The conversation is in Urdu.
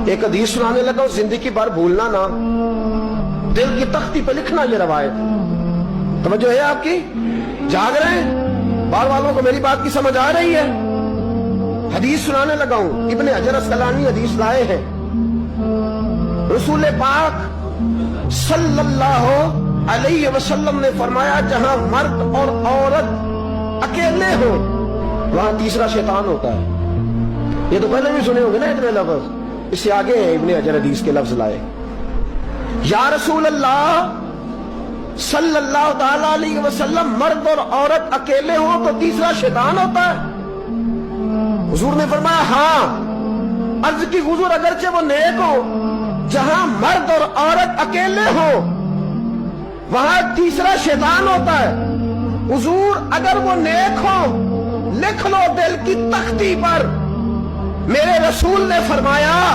ایک حدیث سنانے لگا، زندگی بھر بھولنا نہ، دل کی تختی پہ لکھنا یہ روایت۔ توجہ ہے آپ کی؟ جاگ رہے ہیں؟ بار والوں کو میری بات کی سمجھ آ رہی ہے؟ حدیث سنانے لگا ہوں، ابن حجر اسقلانی حدیث لائے ہیں، رسول پاک صلی اللہ علیہ وسلم نے فرمایا جہاں مرد اور عورت اکیلے ہو وہاں تیسرا شیطان ہوتا ہے۔ یہ تو پہلے بھی سنے ہوں گے نا اتنے لفظ، اس سے آگے ہیں ابن حجر حدیث کے لفظ لائے۔ یا رسول اللہ صلی اللہ تعالی علیہ وسلم، مرد اور عورت اکیلے ہو تو تیسرا شیطان ہوتا ہے؟ حضور نے فرمایا ہاں۔ عرض کی حضور اگرچہ وہ نیک ہو، جہاں مرد اور عورت اکیلے ہو وہاں تیسرا شیطان ہوتا ہے۔ حضور اگر وہ نیک ہو لکھ لو دل کی تختی پر، میرے رسول نے فرمایا